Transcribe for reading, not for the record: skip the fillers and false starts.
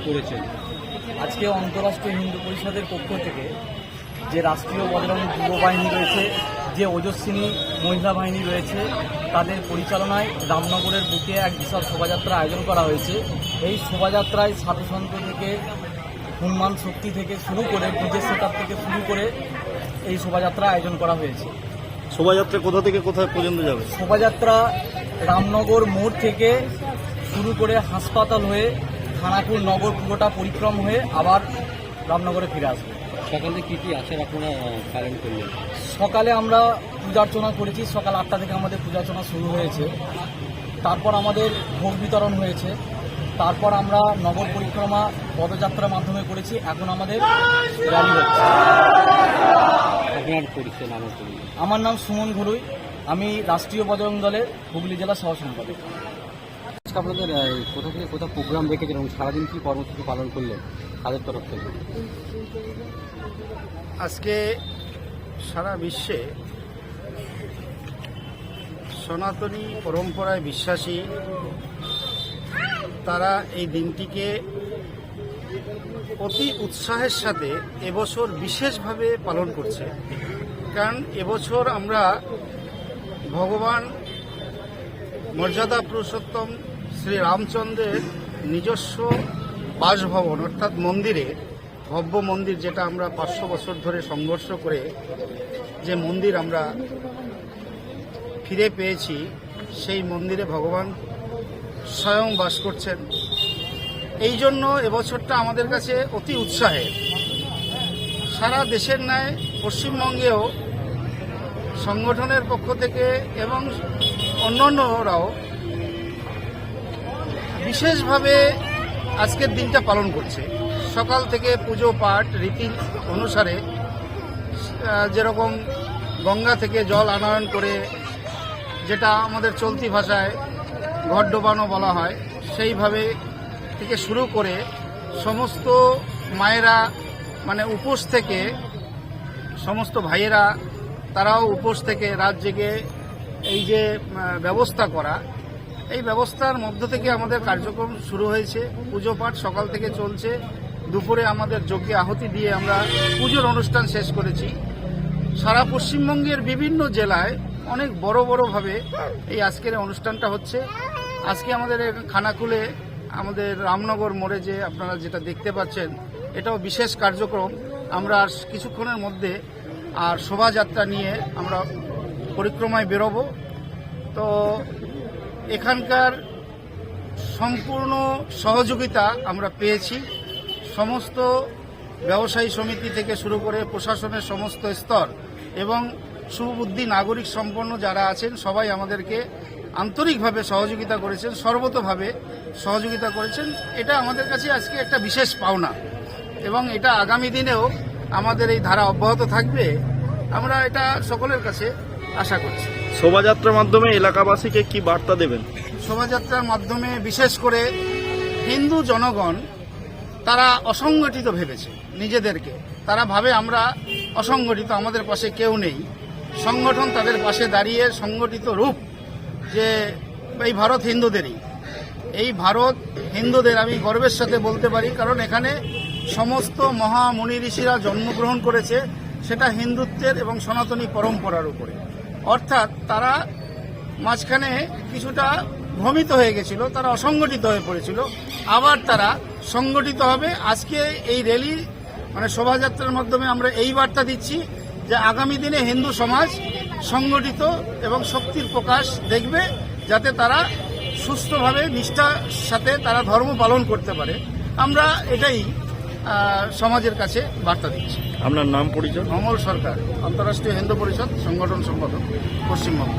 করেছেন? আজকে অন্তর্রাষ্ট্রীয় হিন্দু পরিষদের পক্ষ থেকে যে রাষ্ট্রীয় বজরং যুব বাহিনী রয়েছে, যে ওজস্বিনী মহিলা বাহিনী রয়েছে, তাদের পরিচালনায় রামনগরের বুকে এক বিশাল শোভাযাত্রা আয়োজন করা হয়েছে। এই শোভাযাত্রায় সাধুসন্ত থেকে হনুমান শক্তি থেকে শুরু করে ডিজে সেটআপ থেকে শুরু করে এই শোভাযাত্রা আয়োজন করা হয়েছে। শোভাযাত্রা কোথা থেকে কোথায় পর্যন্ত যাবে? শোভাযাত্রা রামনগর মোড় থেকে শুরু করে হাসপাতাল হয়ে খানাকুল নগর পুরোটা পরিক্রম হয়ে আবার রামনগরে ফিরে আসবে। সকালে কী কী আচার আপনারা পালন করলেন? সকালে আমরা পূজার্চনা করেছি, সকাল 8টা থেকে আমাদের পূজার্চনা শুরু হয়েছে। তারপর আমাদের ভোগ বিতরণ হয়েছে। তারপর আমরা নগর পরিক্রমা পদযাত্রার মাধ্যমে করেছি। এখন আমাদের র্যালি হচ্ছে। আপনার পরিচয় নাম? আমার নাম সুমন ঘরুই, আমি রাষ্ট্রীয় বজরং দলের হুগলি জেলা সহ সম্পাদক। আজকে আপনাদের কোথা থেকে কোথাও প্রোগ্রাম রেখেছেন এবং সারাদিন কী কর্মসূচি পালন করলেন তাদের তরফ থেকে? আজকে সারা বিশ্বে সনাতনী পরম্পরায় বিশ্বাসী তারা এই দিনটিকে অতি উৎসাহের সাথে এবছর বিশেষভাবে পালন করছে। কারণ এবছর আমরা ভগবান মর্যাদা পুরুষোত্তম শ্রী রামচন্দ্রের নিজস্ব বাসভবন অর্থাৎ মন্দিরে, ভব্য মন্দির, যেটা আমরা 500 বছর ধরে সংঘর্ষ করে যে মন্দির আমরা ফিরে পেয়েছি, সেই মন্দিরে ভগবান স্বয়ং বাস করছেন। এই জন্য এবছরটা আমাদের কাছে অতি উৎসাহের। সারা দেশের ন্যায় পশ্চিমবঙ্গেও সংগঠনের পক্ষ থেকে এবং অন্যান্যরাও বিশেষভাবে আজকের দিনটা পালন করছে। সকাল থেকে পুজো পাঠ রীতি অনুসারে, যেরকম গঙ্গা থেকে জল আনয়ন করে, যেটা আমাদের চলতি ভাষায় ঘট ডোবানো বলা হয়, সেইভাবে থেকে শুরু করে সমস্ত মায়েরা মানে উপোস থেকে, সমস্ত ভাইয়েরা তারাও উপোস থেকে রাত জেগে এই যে ব্যবস্থা করা, এই ব্যবস্থার মধ্য থেকে আমাদের কার্যক্রম শুরু হয়েছে। পুজো পাঠ সকাল থেকে চলছে। দুপুরে আমাদের যজ্ঞে আহুতি দিয়ে আমরা পুজোর অনুষ্ঠান শেষ করেছি। সারা পশ্চিমবঙ্গের বিভিন্ন জেলায় অনেক বড়ভাবে এই আজকের অনুষ্ঠানটা হচ্ছে। আজকে আমাদের খানাকুলে আমাদের রামনগর মোড়ে যে আপনারা যেটা দেখতে পাচ্ছেন, এটাও বিশেষ কার্যক্রম। আমরা আর কিছুক্ষণের মধ্যে আর শোভাযাত্রা নিয়ে আমরা পরিক্রমায় বেরোবো। তো এখানকার সম্পূর্ণ সহযোগিতা আমরা পেয়েছি। সমস্ত ব্যবসায়ী সমিতি থেকে শুরু করে প্রশাসনের সমস্ত স্তর এবং সুবুদ্ধি নাগরিক সম্পন্ন যারা আছেন সবাই আমাদেরকে আন্তরিকভাবে সহযোগিতা করেছেন, সর্বতোভাবে সহযোগিতা করেছেন। এটা আমাদের কাছে আজকে একটা বিশেষ পাওনা এবং এটা আগামী দিনেও আমাদের এই ধারা অব্যাহত থাকবে, আমরা এটা সকলের কাছে আশা করছি। শোভাযাত্রার মাধ্যমে এলাকাবাসীকে কি বার্তা দেবেন? শোভাযাত্রার মাধ্যমে বিশেষ করে হিন্দু জনগণ তারা অসংগঠিত ভেবেছে নিজেদেরকে। তারা ভাবে আমরা অসংগঠিত, আমাদের পাশে কেউ নেই। সংগঠন তাদের পাশে দাঁড়িয়ে সংগঠিত রূপ যে এই ভারত হিন্দুদেরই, এই ভারত হিন্দুদের আমি গর্বের সাথে বলতে পারি, কারণ এখানে সমস্ত মহামুনি ঋষিরা জন্মগ্রহণ করেছে, সেটা হিন্দুত্বের এবং সনাতনী পরম্পরার উপরে। অর্থাৎ তারা মাঝখানে কিছুটা ভ্রমিত হয়ে গেছিল, তারা অসংগঠিত হয়ে পড়েছিল, আবার তারা সংগঠিত হবে। আজকে এই র্যালি মানে শোভাযাত্রার মাধ্যমে আমরা এই বার্তা দিচ্ছি যে আগামী দিনে হিন্দু সমাজ সংগঠিত এবং শক্তির প্রকাশ দেখবে, যাতে তারা সুস্থভাবে নিষ্ঠার সাথে তারা ধর্ম পালন করতে পারে। আমরা এটাই সমাজের কাছে বার্তা দিচ্ছি। আপনার নাম পরিচয়? অমল সরকার, আন্তর্রাষ্ট্রীয় হিন্দু পরিষদ সংগঠন সম্পাদক, পশ্চিমবঙ্গ।